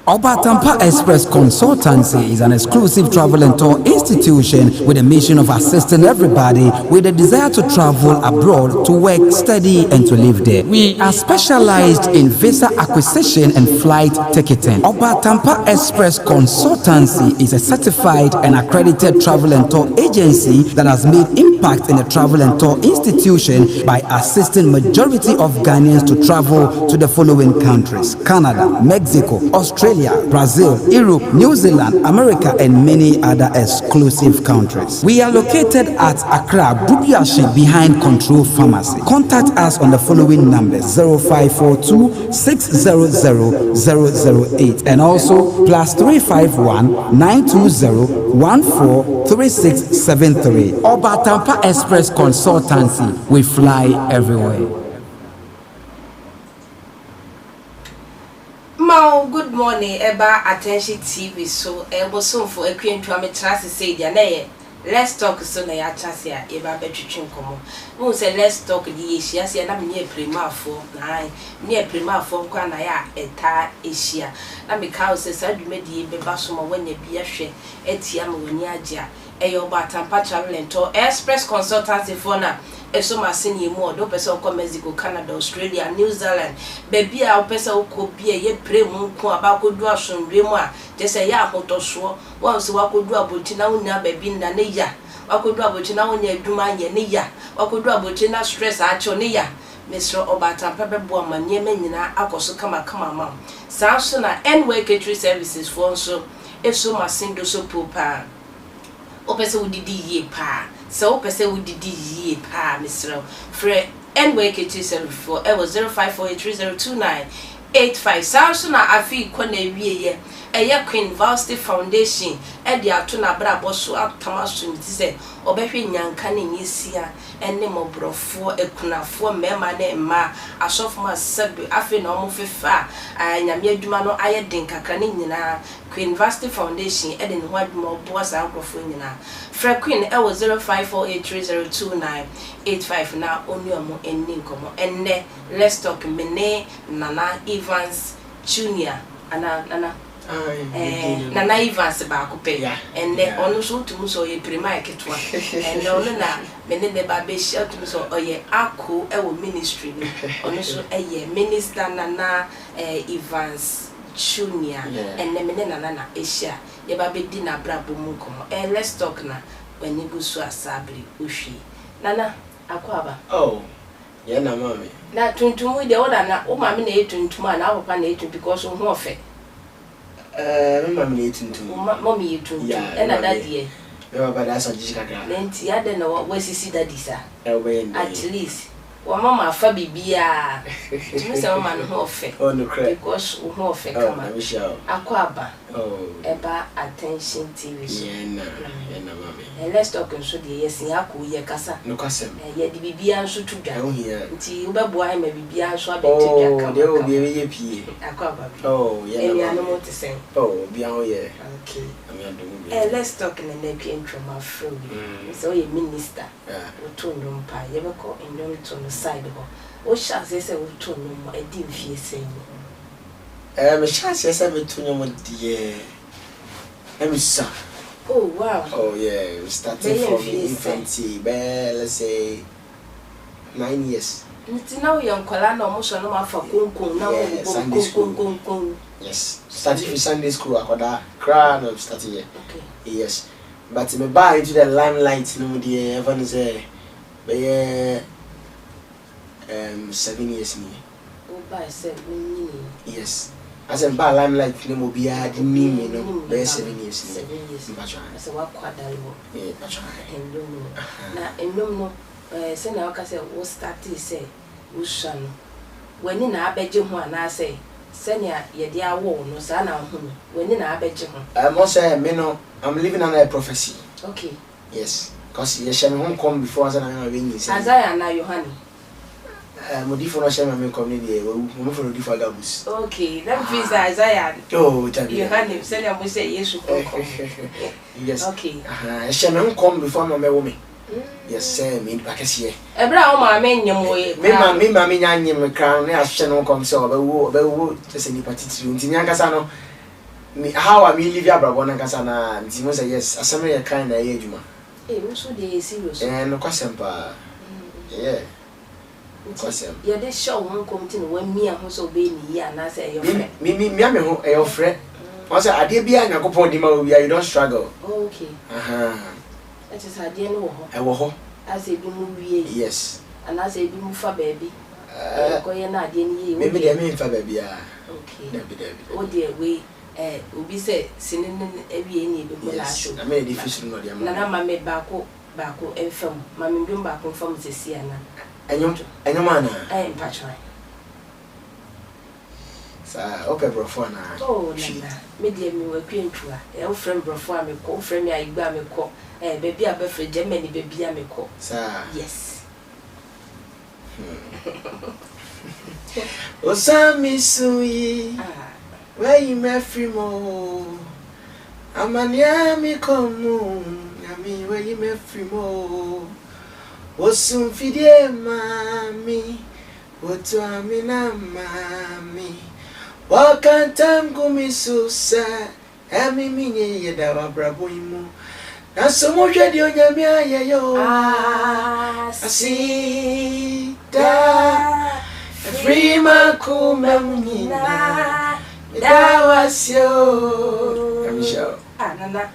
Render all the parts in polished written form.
Obatampa Express Consultancy is an exclusive travel and tour institution with a mission of assisting everybody with a desire to travel abroad to work, study, and to live there. We are specialized in visa acquisition and flight ticketing. Obatampa Express Consultancy is a certified and accredited travel and tour agency that has made impact in the travel and tour institution by assisting majority of Ghanaians to travel to the following countries: Canada, Mexico, Australia, Brazil, Europe, New Zealand, America, and many other exclusive countries. We are located at Accra, Bubiashi, behind Control Pharmacy. Contact us on the following numbers: 0542 600 008 and also +351 920 143673. Obatampa Express Consultancy. We fly everywhere. Good morning, Eba Attention TV. So, able soon for a queen to a trust say, let's talk soon. I trust ya, Eba Betching Como. Who said, let's talk the issues, and I'm near Prima for 9, near Prima for Quanaya, a ta Asia. And because I said, you made the Bebasuma when you be a share, Etiam Winiaja, a Obatampa Travel and Tour Express Consultancy for now. Eso masini mo do pesa ko Mexico, Canada, Australia, New Zealand. Baby a pesa ko bia ye pre mu ko aba ko do asomdwe mu a je se ya ahotoso won se wa ko do aboti na wonya baby nda ne ya wa ko do aboti na wonya aduma anye ne ya wa ko do aboti na stress a cho ne ya Mr. Obatampa bebo amanye nyina akoso kama ma sanso na NY Catering Services for so eso masindo so popa o pesa udidi ye pa. So, person would ye pa, Mr. Fred NY Catering Services for it was 0548302985. Samson, I feel Quene a Queen Varsity Foundation, and the Atuna Brabosu up Thomas to say, or Beppy Yankan Yesia, and name of bro for a kuna for Memma ma, a sophomore sub, I feel no far, and Yamia Dumano Ayadinka Canina, Queen Varsity Foundation, and in what more boss uncle Funina. Fred Queen, I was 0548302985 now, only a more ending como, and let's talk Mene, Nana Evans Jr. Nana. Nana Evans baako pe and then ono so to so ye prima ketwa and ono na me ne ba be share to so oye ako e wo ministry ni ono so eye minister Nana Evans Jr. and me ne Nana na Asia ye ba be di na brabo mu komo let's talk na when you go so asabri uhwi Nana akwaba yeah na mami na tuntum de oda na o mami na etuntum na papa na etuntum because o ho ofe Mommy eating too. Mommy eating and a daddy. No, but that's a jigga. Lenti, I don't know what was see daddy, sir. At least. Well, Mamma Fabi Bia. Mr. Man who fake. Oh, no, because who fake. Aquaba. Eba Attention TV. And let's talk and show the yes, Yaku, Yakasa. No, Cassam. Yet the Bibia should to go here. Until Baboy may be Bia swab. Oh, there will be a P. Aquaba. Oh, yeah, no more to say. Oh, beyond here. Okay. Let's talk in the neck from my friend. So, a minister. Turn room pie. You ever call in them to the side of what shall they say? Will turn room. I didn't feel saying. A chance, yes, I will turn on the oh wow. Oh yeah, we started from infancy, let's say 9 years. Now young Colano almost no more for now Sunday school. Yes. Started with Sunday school, I got that crown of starting here. Okay. Yes. But me buy into the limelight no the everyone say 7 years me. Oh by 7 years. Yes. As a bar limelight, no more be a name, no, 7 years. 7 years. As a walk quadruple. Yeah, that's right. And no, send our castle was started say, Ushan. When in our bedroom, one I say, Senya, ye dear war, no son, when in our bedroom. I must say, Meno, I'm living under a prophecy. Okay. Yes, because you shall home come before us and I'm ringing. As I am now, your honey. Modify no shame my community. We for modify gabus. Okay, that means Isaiah. Oh, tell me. You honey, say I must say yes. Yes. Okay. Shame come before my woman. Yes, sir, me back here. Ebra o ma me nyem we. Me ma me nya nyem crown na ahye no come so be wo just any party unti nya kasa no me how I me live abrabona kasa na ntimo say yes asame ye kan na ye adwuma we so dey serious no kwasem pa yeah kwasem ya dey show one committee no when me ho so be ni ya na say your friend me ho your friend I say ade bia Yakopon di ma we you don't struggle okay that is ade no ho e wo ho as e bi mu wie yes and as e bi mu fa baby ko ye na ade ni ye me dey me fa baby okay David o dey we obi say sinin ewie ni be mo la show na me dey fish no dey na ma me baako enfam ma me ndum baako enfam sesi ana enyom ana patron sa open brofo na oh na me dey me wa kwentwa e friend brofo a me ko friend me ayigba me ko baby a be free Germany baby a me ko sa yes Osami suyi where you me free mo amania mi komu yami where you me free mo osum fidie mami wotu amina mami wakantam gumisu sa emi minye yeda wabrabo imu na somo hwede onyame ayeyo asida free makuma mnyina dawasyo amisha nana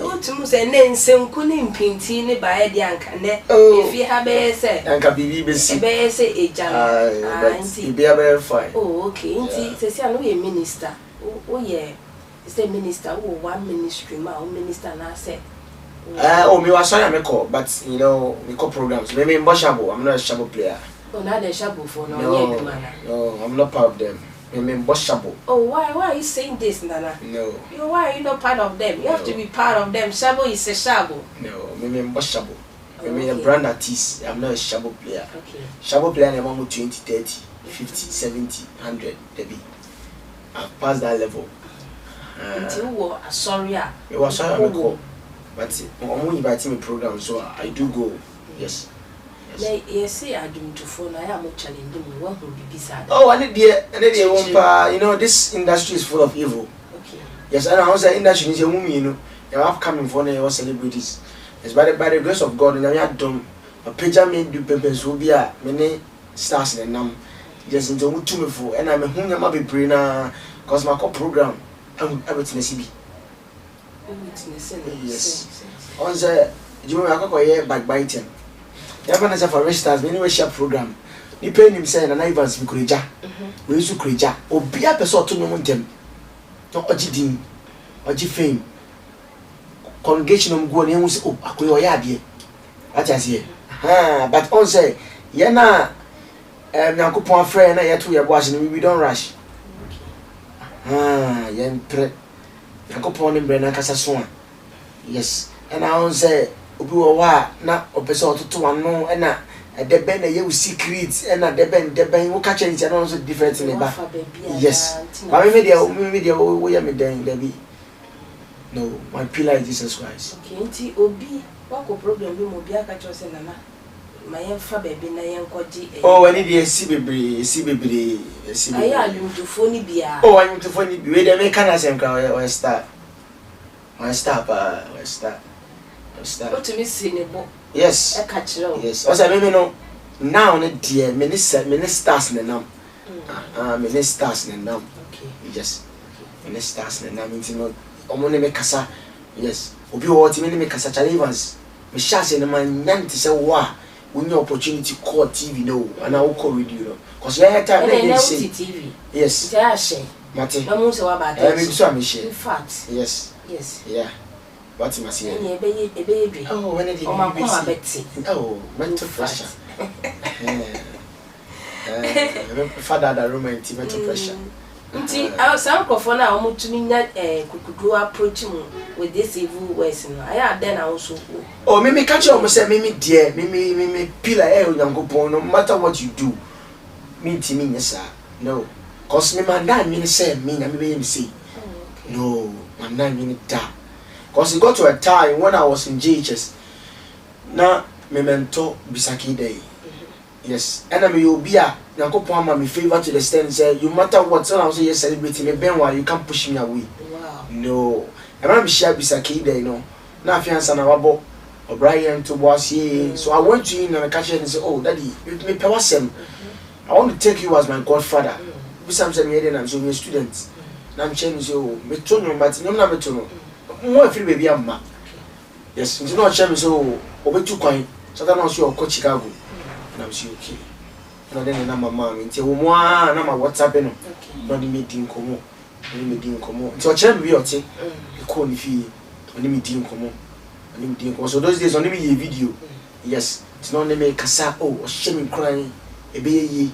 otumu se ne nsenku ni mpinti ni bae di anka ne efi ha be se anka bibi besi be se eja nti be very fine okay nti se si anu ye minister o ye say minister o one ministry ma o minister na say me was sorry me call but you know we call programs maybe in Boshabo I'm not a shabo player not a shabo for no I'm not part of them maybe in Boshabo why are you saying this Nana no why are you not part of them you have to be part of them shabo is a shabo no maybe in Boshabo maybe a brand artist I'm not a shabo player okay shabo player I'm 20 30 50 70 100 debi I've passed that level until you were sorry it was sorry me call but I'm inviting me program so I do go yes yes I do to phone I am challenging me what will be beside oh I need the you know this industry is full of evil okay yes and I was the industry is a woman you know you have coming for the celebrities it's by the grace of God and I done a picture me do papers will be a many stars in them just into me for and I'm a home be praying cause my program everything is yes on the you know backbiting never na for registers we anyway share program ni pay him say na Evans bi kureja we use kureja obi a person to nyom ntem no ogidin ogi fame congregation am go na hu say akoy o ya ade atiase but on say ye na Yakopon afre na ye to ye boase no we don't rush ye pre Yakopon ni bre na kasa so yes and I on say obi wo wa na opese ototo wano na deben na ye secret na deben wo ka change na so different me ba yes but me media wo ya me den dabi no my pillar is Jesus Christ okay nti obi wako problem bi mo bi aka chose nana ma yen fa baby na yen koji ani dey si bebre ayi alumtufo ni bia alumtufo ni bi we dey me kana sem ka we start what to me sinebo yes e ka kire yes o say me no now ne dear ministers ne nam ministers ne nam okay yes ministers ne nam intino omo ne me kasa yes obi wo ti me ne me kasa Evans me shase ne man nyanti say wa when your opportunity call TV no and I will call radio no cause yeah time na say TV yes ja share mate na mo se wa ba me so am share in fact yes yeah what you must say ebe oh when did you oh mental pressure father that romantic mental pressure nti some crofo na o mutumi nya kukudu approach mu with this evil ways no aya den also oh me catch you say me dear me pillar Onyankopon no matter what you do me timi nyesa no cause me man that mean say me na me be say no man that mean that cause it got to a time when I was in JHS na me mentor Bisaki day yes and I will be a Yakopon ma me favor to the extent say you matter what so I say you celebrating me ben why you can't push me away wow No. I'm not sure Bisaki there, you know. Now, fiance and Wabo or Brian to Boissy. So I went to him and I catch him and say, oh, Daddy, you me Pewasem. I want to take you as my godfather. Bisam said, I'm so a student. Now I'm changing you, Metrono, but no, not Metrono. More free baby, I'm ma. Yes, you know, Chem so over 2 coin. So that was your coach Chicago. And I'm so okay. And then I'm a mom until one, I'm a WhatsApp. Not the meeting come. So Chem be or take the call if he only meeting come. So those days only me a video. Yes, it's not only Kasa, oh, shaming crying, a baby,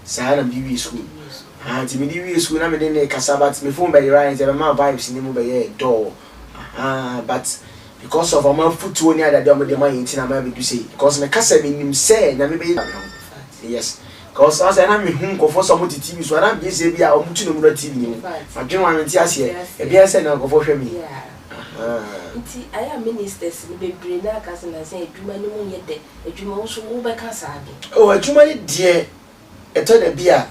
Sahara BB school. And to me, school, I'm in a Casabat, my phone by the right, and my vibes in the mobile door. But because of my foot to near that dumb my intent, I'm able to say, because my Casa in say, yes. Because as I'm in home for some TV, so I'm busy, we are much no TV. I don't want to see a BS and I'll go for me. I am ministers in the brain, cousin, I say, do my no yet, a dream also over Casabi. Oh, a Jumani dear, a ton of beer.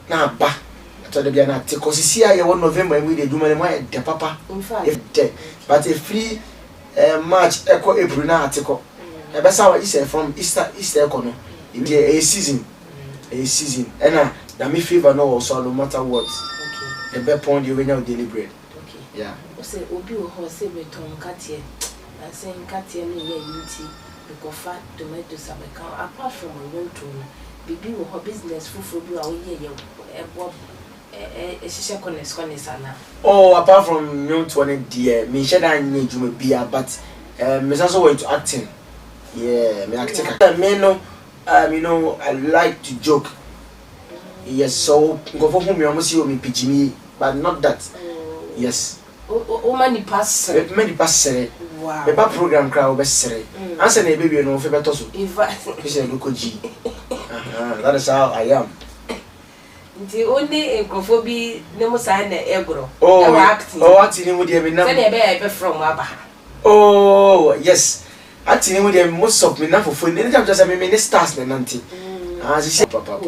Now, bah, I told the beer not because you see, I 1 November with the Jumani, the papa, in fact, if dead, but a free March echo April now article. A best is from Easter Econo. A season, and that me favor no also no matter what. The best point you will deliberate. Yeah. Say Obi or horse with Tom Cattier. I say Cattier no ye unity because fat tomatoes have become apart from a young tone. Bibi or her business full you are here. A shisha connesana. Oh, apart from young 20 dear, me shed I need you be a but Miss also went to acting. Yeah, me acting. Me no, you know, I like to joke. Yes, so go for whom you almost see me pitching, but not that. Yes. Oh, many pass. Many pass. Wow. The program crowd best say. Answer the baby no favor tosu. In fact, he said look G. That is how I am. The only ecophobia no more sign the egro. Oh, acting with them now. From Abba. Oh, yes. Acting with them most of me now for fun. Anytime just a minute stars the nanti. As you say, Papa.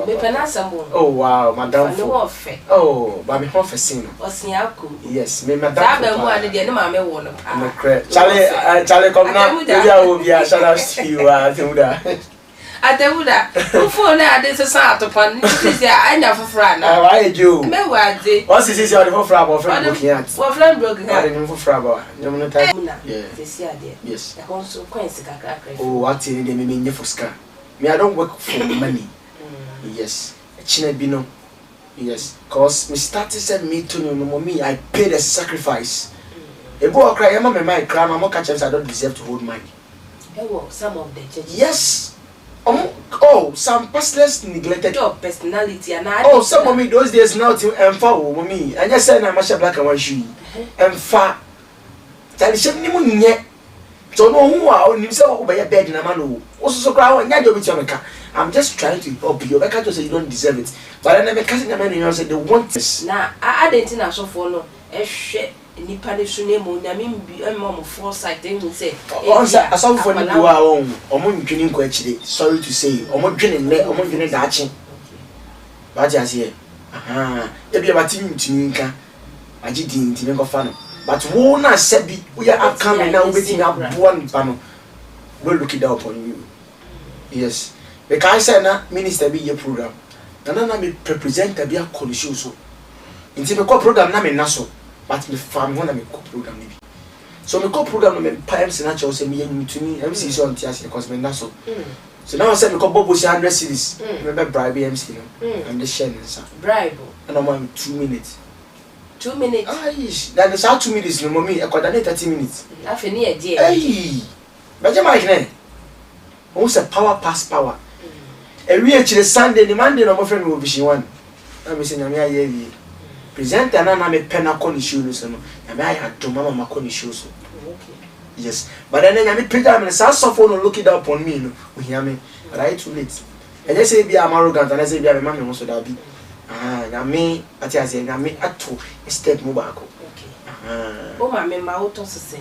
Oh, wow, Madame. Oh, Baby Hofficin. Yes, me, Madame. Charlie, come now. Maybe I will be a shout out to you. I think that. Before now, there's a sort of fun. I never friend. I do. What's this? You're the friend of friend looking at. What friend broken? I didn't for Fraba. Yes. Also, Quincy. Oh, what's in the meaning for Scar? Me, I don't work for money. Yes, Chinebino. Yes, cause me started said me to no me. I paid a sacrifice. A boy cry, I'm my crime. I'm not catching. I don't deserve to hold money. Some of the churches. Yes. Oh, some pastorless neglected your personality and some of me those days now to follow me. And just said I'm a black and white shoe. And far. Tell me yet. So no who are on himself by a bed in a man. Also, so crowd and Yajovich. I'm just trying to help you. I can't just say you don't deserve it. But I never catching a man and said they want this. Now, I didn't know so follow a shit. Ni panish name on Yamim and Mom foresight. They will say, I saw for you are on or more drinking quite sorry to say, or more drinking, or more drinking daching. But just here. If you are team to Ninka, I didn't even go fun. But won't I said we are coming now waiting up one panel. We'll look it up on you. Yes. Because I said that minister be your program. And then I may represent a beer collision so. Until the program na me naso, but the farm one I may program maybe. So me program me pipes and natural say me and to me MC so on TS because me naso. So now I said me Bobo 100 cities. Remember bribe MC no. I'm the sharing sir. Bribe. And I'm 2 minutes. 2 minutes. That is how 2 minutes no mommy. I coordinate 30 minutes. I finish a day. Hey. But you might know. Who's a power pass power. And we actually Sunday, the Monday, no friend will be she one. I'm saying, I'm here. Present and I'm a pen on shoes. And I had to Mamma Maconi shoes. Yes, but then I mean, I'm a saxophone look it up on me. You hear me? But I too late. And they say, be arrogant, and I say, be a man also that be. I mean, I say, I mean, at 2 step mobile. Oh, my member, to say.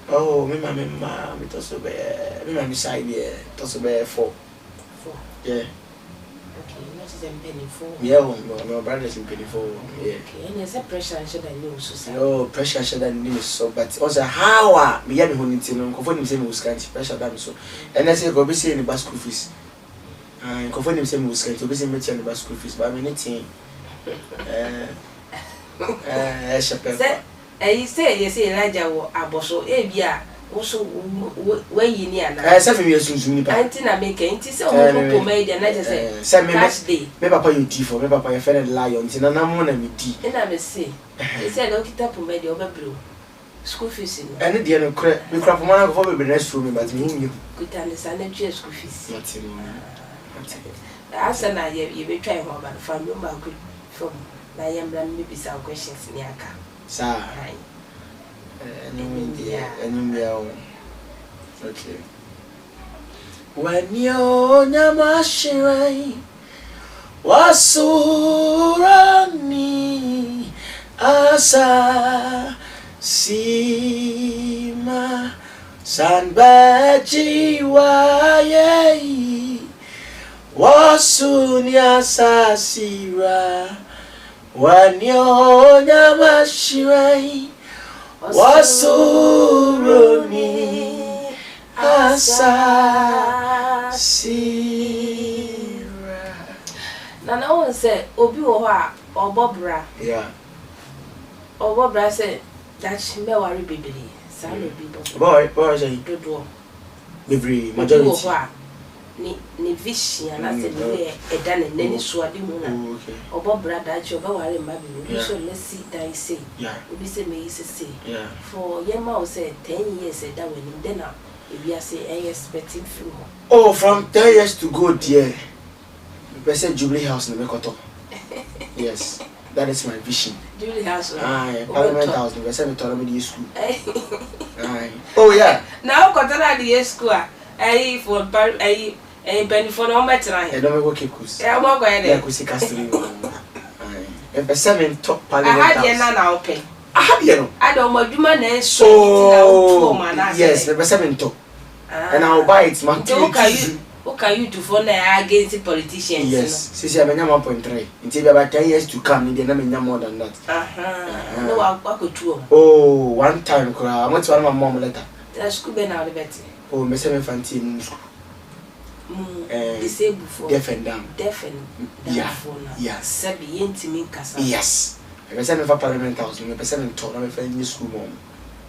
Oh, me, it also be, me, side, yeah, it also be 4. Yeah. Okay, what is them penny for? Yeah, my brothers in penny for. Yeah. Okay, and there's a pressure I should know so. No pressure should I knew so, but also how me ya me who need to know confirm him was can't pressure them so. And I say go be saying the bus school fees. And confirm him saying was can't be saying me the bus school fees, but I mean anything. You say Elijah or Aboso, Abia, also where you near. 7 years soon. Antina make it is all made and I just say, send me last day. Maybe papa you tea for me, papa your friend lions in a number and tea. And I may say, he said, look it up for me, over blue. School fees. And the other crap, we crap one of the rest room, but me, you could understand the school fees. I said, I you be trying home and find no more good from I am maybe some questions in Yaka. Sir, okay. When you're Namashirai Wasurani Asa Sima Sanbaji Waye Wasunya Sasira When you're Namashirai Wasuruni Asa Sira. Now no one said Obi Oha or Bobra. Yeah. Or Bobra said that she may worry baby. Son of people. Boy, say do every majority. Ni vision and I said a done and then it's what you know. Or Bobra that you're worry maybe. So let's see that say. Yeah. We say may say. Yeah. For Yama said 10 years that when then now if you say I expecting through. Oh, from 10 years to go, dear. We said Jubilee House in the Mekoto. Yes, that is my vision. Jubilee House. Aye, Parliament House. We said we told me the school. Aye. Oh yeah. Now Kotana the school. Aye for aye penny for no matter. I don't know what keeps. Yeah, I'm not going there. Kusi Castle. Aye. And the 7 top Parliament House. I had now open. I don't know do man so. Yes, the 7 top. And I'll buy it, man. What can you do for against the politicians? Yes, since I'm 1.3. Until about 10 years to come, they never more than that. No, I could do. Oh, one time, I went to one of my mom letter. That's good, now the better. Oh, Miss Fantin school. Disabled for deaf and dumb. Deaf and dumb. Yeah. Sabi intimate casa. Yes. I was sent for Parliament House, I was sent to my friend in school mom.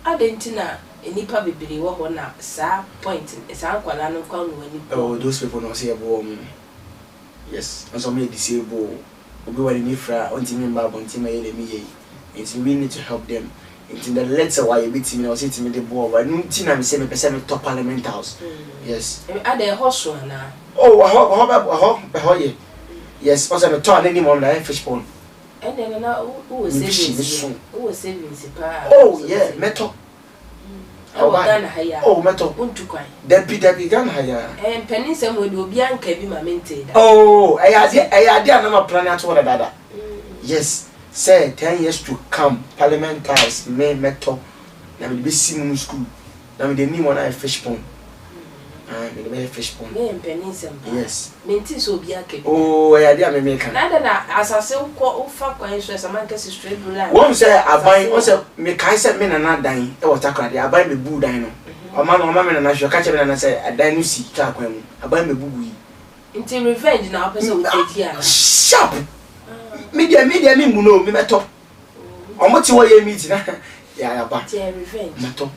I didn't know. Any probably what one now, sir, point is uncle and uncle when you oh, those people don't say a woman. Yes, and some disabled. We were in Ifra, until me, Bob, until my enemy. It's we need to help them. It's in the letter why you beat me or say to me the boy. But no thing I'm saying, percent top Parliament House. Yes. Are there horse one now? Oh, I hope, yes, also the turn any moment I fish pond. And then who was saving? Who was saving? Oh, yeah, metal. Oh, metal. Debbie gun higher. And pennies and would be uncabi my maintain. Oh, I had another planet to that. Yes, say 10 years to come, Parliament House, may metal. Now will be seen school. Now we didn't want a fish pond. I fish pond. Yes. Mintis will be a cake. Oh, I had the American. Neither as I say, call fuck when a man gets straight line. One say, I buy also make I said men are not dying. I was talking, I buy me boo dino. A man or mamma and I shall catch him and I say, I dine you see, I buy me boo. Until revenge now, person sharp. Media, me no, me metal. How much you are meeting? Yeah, but revenge. Metal.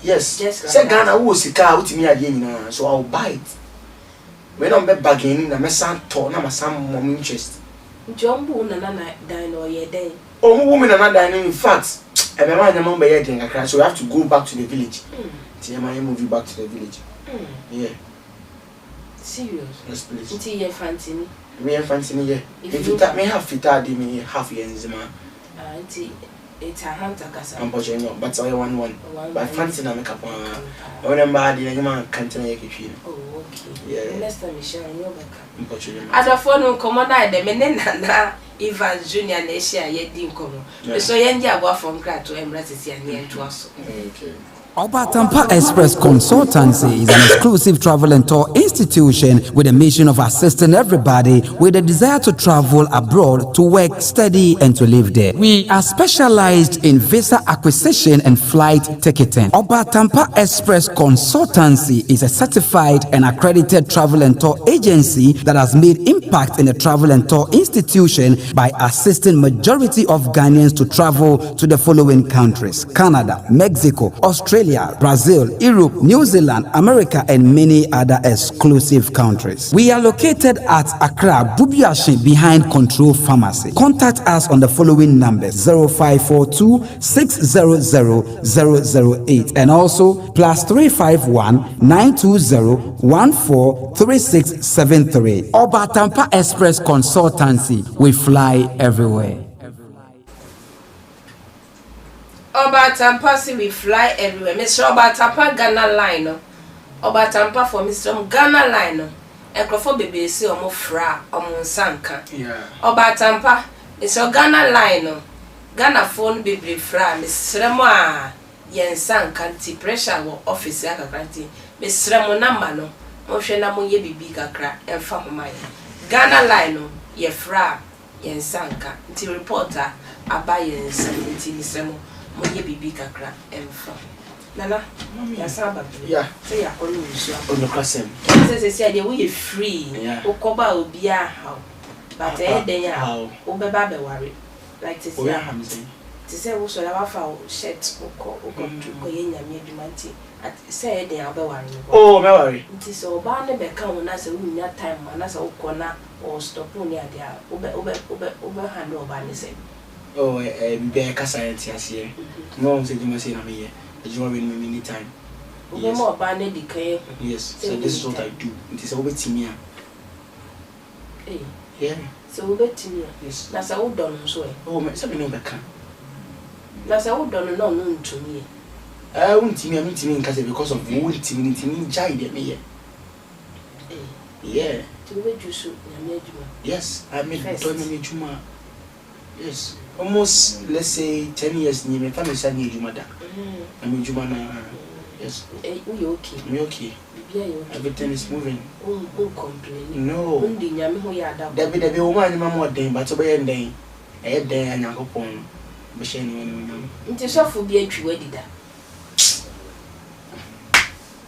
Yes, just say Ghana who is a car with me again, so I'll buy it. When I'm bargaining, I'm a son torn, I'm a son more interest. Jumbo and another dine or your day. Oh, woman, another dining. In fact, I remember the number getting a crash, so I have to go back to the village. See, I move back to the village. Yeah. Serious? Yes, please. Until you're fancy. Me and fancy, yeah. If you may have fit out, me half years, man. Auntie. It's a hunter, Cassan, but I want one. By fancy, I make up one. I remember the man can't take it. Oh, okay. Yeah, next time, Michelle, you're back. As a phone, command, the men and Ivan Junior Nasia yet didn't come. So, Yandia was from Crat to embrace and near to us. Okay. Obatampa Express Consultancy is an exclusive travel and tour institution with a mission of assisting everybody with a desire to travel abroad to work, study, and to live there. We are specialized in visa acquisition and flight ticketing. Obatampa Express Consultancy is a certified and accredited travel and tour agency that has made impact in the travel and tour institution by assisting majority of Ghanaians to travel to the following countries: Canada, Mexico, Australia, Brazil, Europe, New Zealand, America, and many other exclusive countries. We are located at Accra, Bubiashi, behind Control Pharmacy. Contact us on the following numbers: 0542 600 008 and also +351 920 143673. Obatampa Express Consultancy. We fly everywhere. Obatampa see we fly everywhere. Mr. Obatampa Ghana line no. Obatampa for Mr. Ghana line no. Ekrofo bebe si omo fra omo nsanka. Yeah. Obatampa Mr. Ghana line no. Ghana phone bebe fra Mr. Mo a yen sanka nti pressure wo office akakra nti Mr. Mo number no. Mo hwe na mo ye bibi kakra emfa homa ye. Ghana line no ye fra yen sanka nti reporter aba yen sanka nti Mr. Mo Moye bibi kakra emfa. Nana, ya saba. Yeah. Say ya onu nso. Ono kwasem. Say dey we free. Okoba obi a how. But den ya. Obeba be worry. Like to say Hamza. To say wo so la wa fa shirt ko ye nyame adwuma nti. Say den ya be worry. Oh, me worry. Nti so oba ne be kan na say wo nya time na say wo kona or stop on ya dia. Obe handle oba ne say. Oh, be science here. No, say you must say na me here. You want me anytime. Yes. Yes. So this is what I do. It is over to me. Hey. Yeah. So over to me. Yes. That's how done so. Oh, me say me no back. That's how done no to me. I won't me because of you won't me jai me here. Yeah. To wait you so yes, I made Juma. Yes. Almost, let's say 10 years near my family said you mother. I mean Jumana. Yes. We okay. Me okay. Everything is moving. Complain. No. There be woman more day, but obey and day. I had day and I go on. But she anyone. It is so for be a true editor.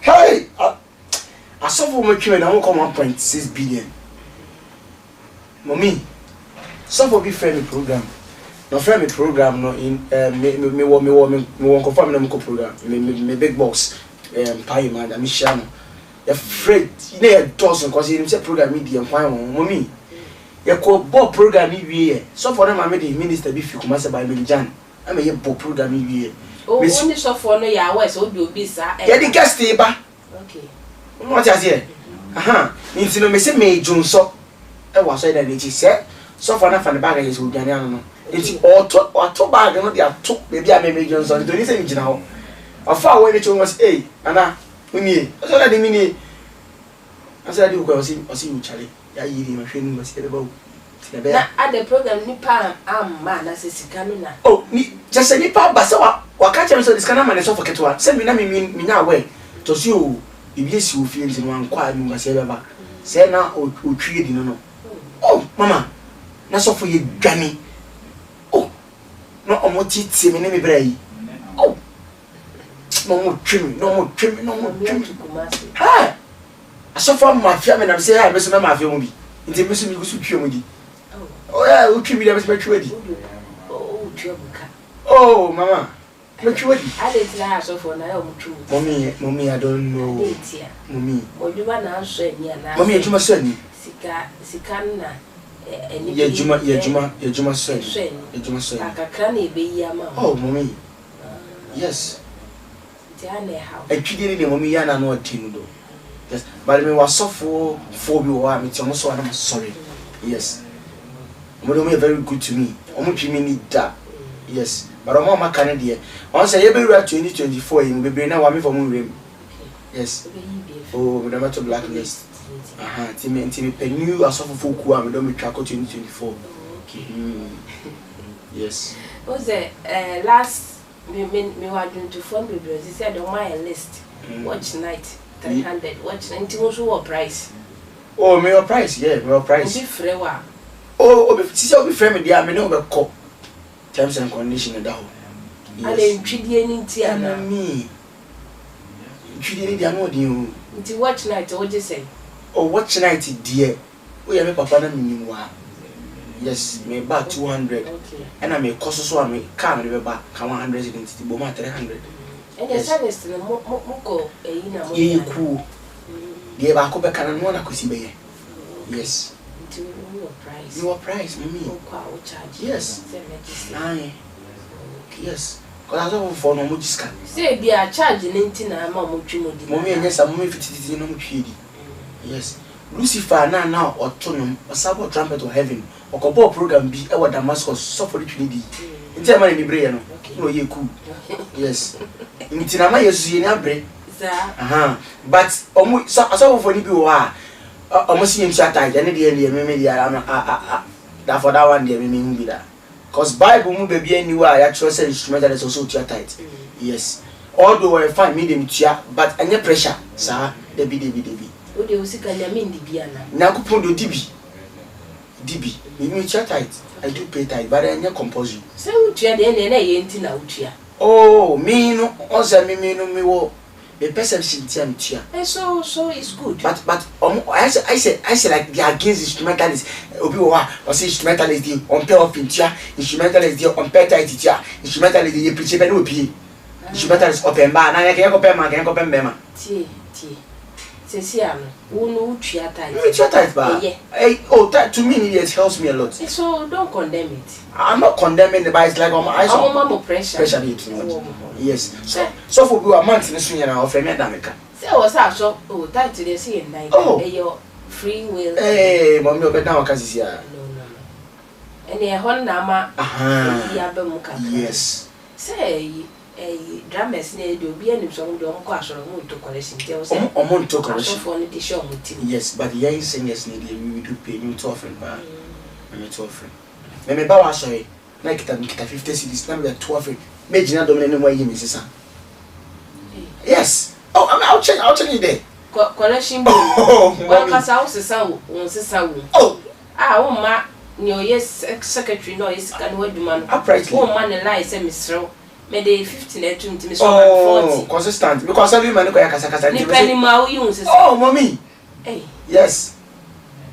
Hey! I saw for my children, I won't come 1.6 billion. Mommy, so for be friendly program. No friendly program no in me won't confirm no program. Me big box pie man and Michelle. You're afraid you know dozen because you say program media and fine mommy. You call Bob program here. So for them I made the minister be you come by me Jan. I made a Bob program here. Oh, only so for no ya west so do be sir. Yeah, the guest table. Okay. What is here? Aha. Nti no me say me Junso. E was say that it say so for na fan bag is we Ghana no. Nti auto bag no dey ato baby a me Junso. Nti ni say me gina ho. Afa we ni chon was eh ana uni. So that the mini. I said you go see you Charlie. Ya yiri ma hwe ni was e be ba. Na at the program nipa man na say sika no na. Oh, ni just say nipa ba say wa ka chem so this kana man so for ketwa. Say me na me nya we. To see you Iblis will feel in one quiet number seven. Say now or trade no. Oh, mama, na so for you granny. Oh, no omoti ti me name brai. Oh, no more trim. Ha! I so for my family and say I miss my family. Inte miss me go to trim. Oh, yeah, we trim me that was ready. Oh, trouble. Oh, mama. I didn't have so for now. Mommy, I don't know. Mommy. Or you want to answer me? Mommy, you must send me. Sikana. Yeah, Juma son. Like a cranny be yama. Oh, mommy. Yes. I treated the mommy and I know a team though. Yes, but I was so for you. I'm so I'm sorry. Yes. Mommy, very good to me. Almost you need that. Yes. But I'm not Canadian. Once I ever read 2024, you will be now one for moving. Yes. Oh, the matter blacklist. Aha, Timmy, new as of folk who are don't be track 2024. Okay. Yes. Was the last me wa dun to phone baby he said on my list watch night 300 watch night also what price oh me your price yeah me your price be free wa oh see obi frame dia me no be call terms and conditions da ho ale ntwidie ni ntia na me ntwidie ni dia no di o nti watch night what you say oh watch night dia o ya me papa na minim wa yes me ba 200 okay and I me cost so am car me be ba ka 100 cedis bo ma 300 and the service no mo ko eyi na mo ye ku dia ba ko be kana no na kosi be yes nti your price me kwa o charge yes aye yes cause I don't for no mo discount say be a charge nti na ma mo twi mo di mo me nyesa mo me fititi no mo twi di yes Lucifer na otonom osabo trumpet of heaven okobo program bi e wa Damascus so for the twi di nti e ma ni bre ye no ye ku yes nti na ma yesu ye ni abre za but omo so for ni bi wo a omo si ntia tight ene de me that for that one de me bi da cause Bible mu be bi aniwa ya trust instrumental is also too tight yes although I find me them tia but any pressure sir de bi o de usika nya me ndi bia na nakupon do dibi me tia tight I do pay tight but any compulsory say u tia de na ye nti na u tia oh me no oza me no me wo the perception tia so it's good but I say like they are against instrumentalists obi wa or say instrumentalist dey on pair of tia instrumentalist dey on pair tight tia instrumentalist dey preach be no obi instrumentalist open ba na ya ko pen be ma tie sesi am wo tia tight me tia tight ba oh that to me it helps me a lot so don't condemn it I'm not condemning the but it's like I saw more pressure yes so for we a month in so na offer me adameka say was so oh tight dey see in night your free will mommy obe down okasisi a no and e hon na ma ya ba mu kaka yes say dramas na do bi anim so do onko asoro mu to collection tell say omo to collection for the show mu team yes but yeah singers need we do pay you to offering ba me to offering me ba wa sorry na kita 50 cedis na me 12 me gina domine no way me sisa yes oh I'll change you there collection bill well cause I was sisa wo oh wo ma ni o yes secretary no is kan wa duma no uprightly wo ma ne lie say misro me dey 15 na 20 me so 40 consistent because every man ko ya kasa ni penny ma wo yin sisa oh mommy yes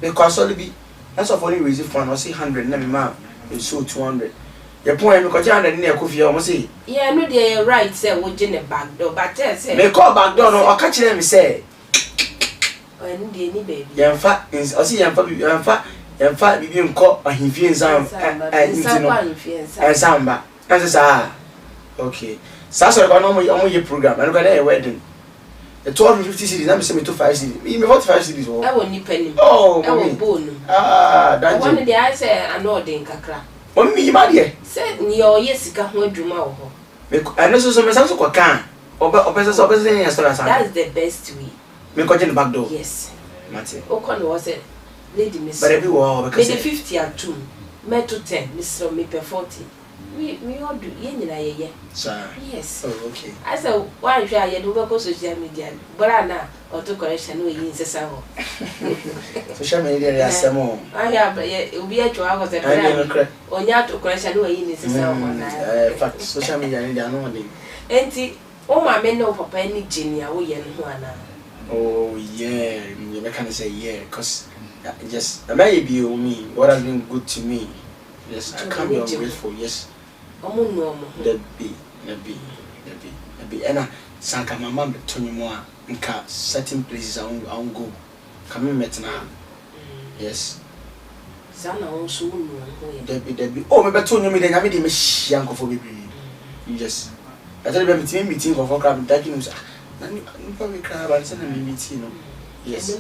because only be that's of only raise fund I say 100 na me ma so 200 your point me ko 100 na e ko fie o mo say yeah no dey right say wo je ne back door but say me call back door no o ka kire me say and dey ni baby yemfa o say yemfa bibi nko ahimfie nsam nsamba nsasa okay so ko no mo ye program and go na wedding the 1250 cedis na me say me to 5 cedis me 45 cedis e wo ni penny oh e wo bone that one dey I say anode nkakra o mi ma de say ni o yesika ho adwuma wo ho me and so me so ko kan obese ya story asan that's the best way me ko je back door yes mate o ko no say lady miss but every wo because me 50 at 2 me to 10 miss me per 40 we all do ye nyina ye sir yes oh okay I say why share ye do go social media but na auto correction no yin sesa ho social media ya semo aya ye obi atwa ha ko say onya auto correction no yin sesa ho na fact social media ni dia no dey enti o ma me no papa ni genia wo ye no ana oh yeah you can say yeah cause just may be me what has been good to me yes I can't be ungrateful yes the be and sanka mama be to me more nka certain places I won't go come me met na yes sana on so no the be oh me beto me de nyame de me hia nkofo bebre yes I tell you be meeting nkofo crab that you know na ni pa we crab and say na me meeting no yes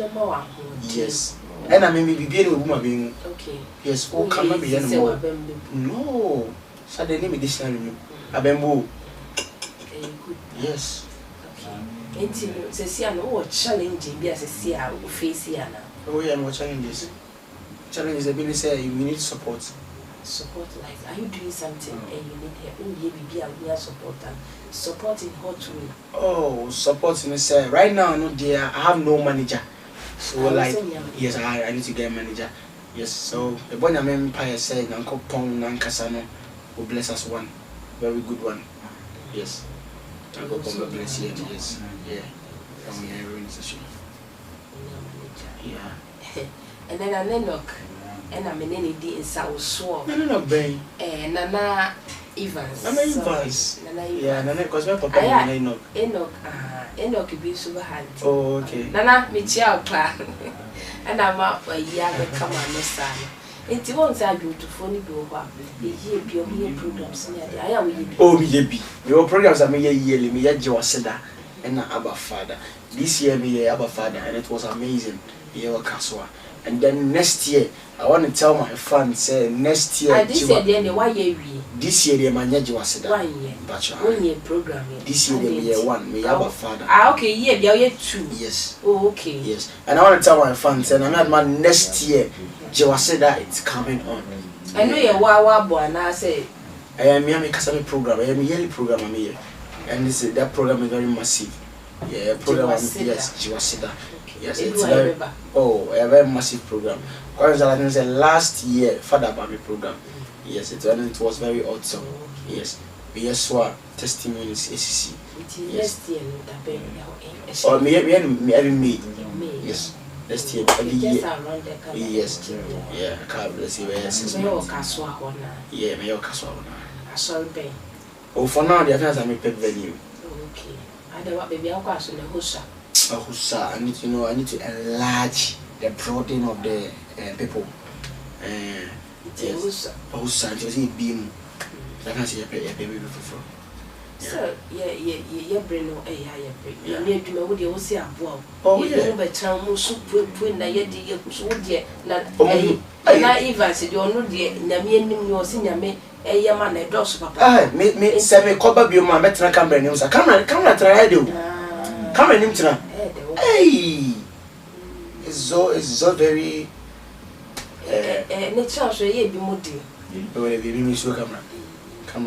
yes and I mean be no woman being okay yes oh come be no no so the name dictionary no abembo yes okay enti se si ana wo challenge bi asesi a wo face ya na oh yeah no challenges the business say you need support support, like, are you doing something and you need help? We are support and support in hot way. Oh, support in say right now no dear, I have no manager. So like yes, I need to get a manager. Yes, so the boy I'm empire said Uncle Pong Nankasano will bless us one. Very good one. Yes. Uncle Pong bless you, yes. Yeah. And we are in session. Yeah. And then I knock. And I'm in any day in South Swamp. No, Bay. And Nana Evans. Nana Evans. Yeah, Nana, because my papa Enoch. Enoch be super handy. Oh, okay. Nana, me chiapa. And I'm up a year come on, no son. It won't say beautiful, go back. The year programs near the I am. Oh, me, your programs are me yearly, me yet Joe Seda and Abba Father. This year, me Abba Father, and it was amazing. Yeah, Kaswa. And then next year, I want to tell my fans, say next year. This year, then why year? This year, my manager was said 1 year. Bachelor. 1 year program. This year, year 1. Me have a father. Okay, year 2. Yes. Oh, okay. Yes. And I want to tell my fans, and I'm not man next year. Jawaseda, it's coming on. I know you're wow, boy, and I say, I am a Kasami program. I am a yearly program. I'm here, and this that program is very massive. Yeah, program. Yes, Jawaseda. Yes, it's very, a very massive program. Because last year, Father Baby program. Yes, it was very awesome. Yes, BSWA testimonies, ACC. Yes. Oh, me every May. Yes, next year, every year. Yes, yeah, God bless you. Yes, yeah, me your Kaswa. Sorry, oh, for now, the affairs are my pet venue. Okay, I don't want baby. I'll pass on the host. I need to know. I need to enlarge the broadening of the people. Yes. Husa, just a beam. I can see a baby before. So, yeah, brain no a higher brain. You need to know what you will say. Oh, yeah, but town soup when I get the so dear. Not even said you're not dear. Namian, your senior me a yaman a dos papa. Ah, me semi cobber be my better camera news. I can't try to do. Come and him. Hey, it's so very. Nature so ye be modi. Be so camera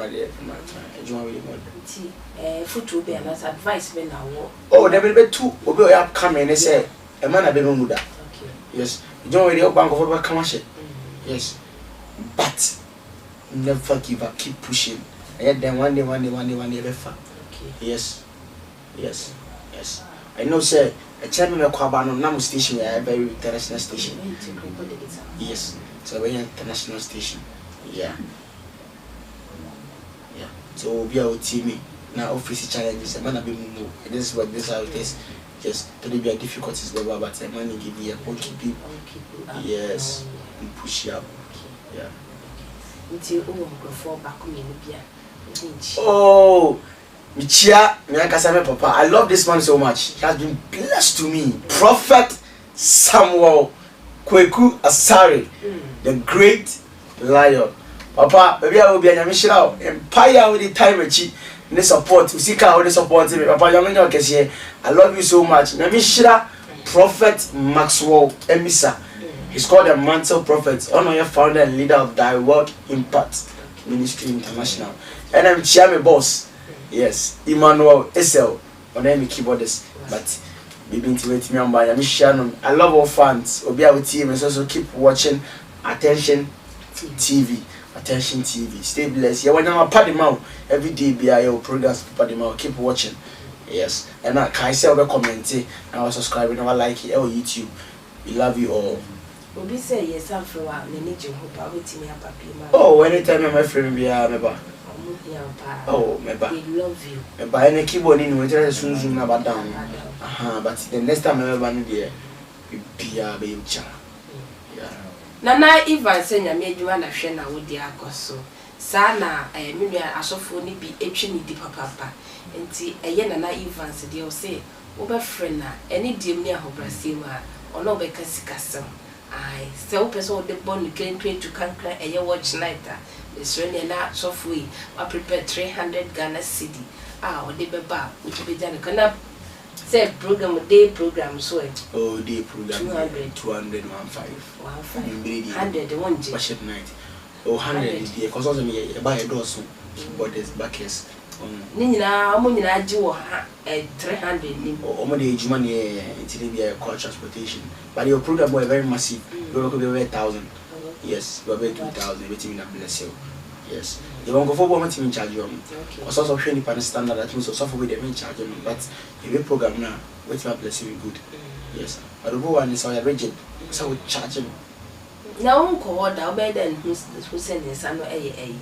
there. Foot be an advice me now. Oh, there will be two. Obi up come and say a man a baby muda. Okay. Yes, you don't really bank of over commercial. Yes, but never give up. Keep pushing. And then one day, left. Okay. Yes. I know, sir. A chairman of Kwabano Namu station, a very international station. Yes, it's a very international station. Yeah. So we are teaming now. Office challenges. A man have been moved. This is what this how it is. Just to be difficulties level, but a man give you a keep you. Yes, and push you up. Yeah. Oh. Michia, Papa, I love this man so much. He has been blessed to me. Prophet Samuel Kweku Asari, the great lion. Papa, maybe I will be a Michelle. Empire with the time and the support. We see how they support me. Papa, I love you so much. Namishra, Prophet Maxwell Emisa. He's called the Mantle Prophet, honor founder and leader of Thy World Impact Ministry International. And I'm Chiame Boss. Yes, Emmanuel Esel, on any keyboardist, but maybe intimate me on by Shannon. I love all fans. Obi our team and also keep watching Attention TV. Attention TV. Stay blessed. Yeah, when I'm a party mouth every day, be a programs party mouth. Keep watching. Yes, and I can say over commenting and I subscribing and I like it on YouTube. We love you all. Obi say yes, I'm for a minute. Hope I will team up. Oh, anytime my friend be a member. Oh, they love you. By any keyboard in winter soon about down. But the next time I ever need there, be a baby child. Yeah. Nana Ivan saying I made you and a shena with the acoso. Sana, I mean, I saw for me be a chinny deep papa. And see a yen and Ivan said, you'll say, over friend, any dim near Hobrasima, or no becasicasum. I sell person the bone came to conquer a year watch nighter. It's really not so free. I prepared 300 Ghana cedi. Or they be back, which will be done. Can I say program, day program, so oh, day program 200, 200, 15. 100, 1 worship night. or 100 the cause me buy a door soon borders backers Nina Munina Jew 300 or the age money to be a car transportation. But your program were very massive. You could be 1,000. Yes, you are 2,000, waiting in bless you. Yes. You won't go for one team in charge of me. Or sort of training pan standard that means suffer with them in charge of me. But if you program now, waiting my blessing good. Yes. But the one is all rigid. So we charge him. Now, uncle, thou better than who sent his son a.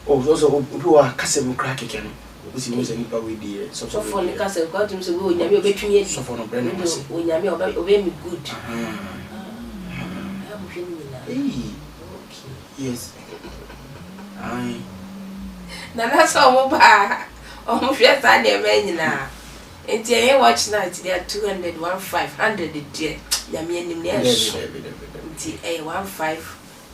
Oh, also who are Cassim crack again. Which is a nipper with the so for the castle, got him to go in your between years. So for no brand when you obey me good. Yes. I. Now that's all about almost yes, I never mean now. And you watch night, there are 200, 500 a day. Yamian yes, 15,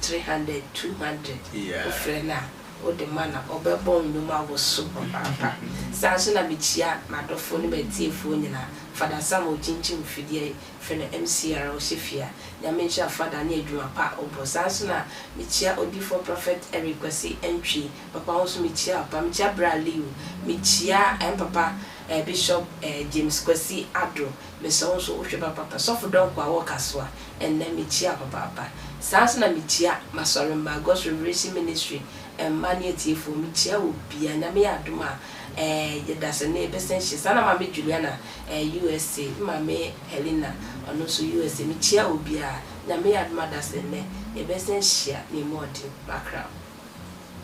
300, 200. Yeah, friend. O the man of a bone, no man was super papa. Sansona Michia, not of phone, but tea phone, Father Samuel Chinchim Fidie, friend MCR or Shifia. Yamisha Father near Drapa or Sansona, Michia or before Prophet Eric Quasi entry, Papa also Michia, Pamicha Braliu, Michia and Papa. Bishop James Kwesi Adro, Miss also Ushaba Papa, Sofa Don Kwawakaswa, and then Michia Papa. Sansona Michia, Masorima, God's Revelation Ministry, and Maniati for Michia will be an Amia Duma, that's a neighbor sense. Sana Mammy Juliana, USA, Mammy Helena, and also USA. Michia will be a Namia Mother's and a best share, ni more background.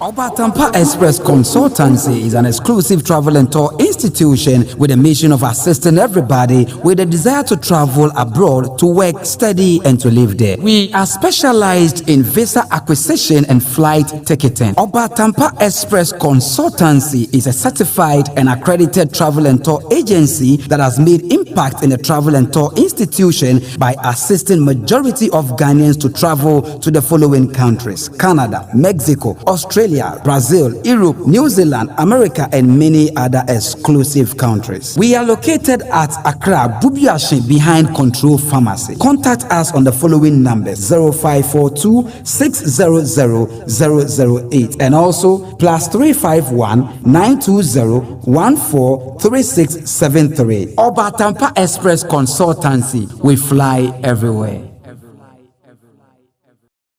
Obatampa Express Consultancy is an exclusive travel and tour institution with a mission of assisting everybody with a desire to travel abroad to work, study, and to live there. We are specialized in visa acquisition and flight ticketing. Obatampa Express Consultancy is a certified and accredited travel and tour agency that has made impact in the travel and tour institution by assisting majority of Ghanaians to travel to the following countries: Canada, Mexico, Australia, Brazil, Europe, New Zealand, America, and many other exclusive countries. We are located at Accra, Bubiashi, behind Control Pharmacy. Contact us on the following numbers: 0542 600 008 and also +351 920 143673. Obatampa Express Consultancy. We fly everywhere.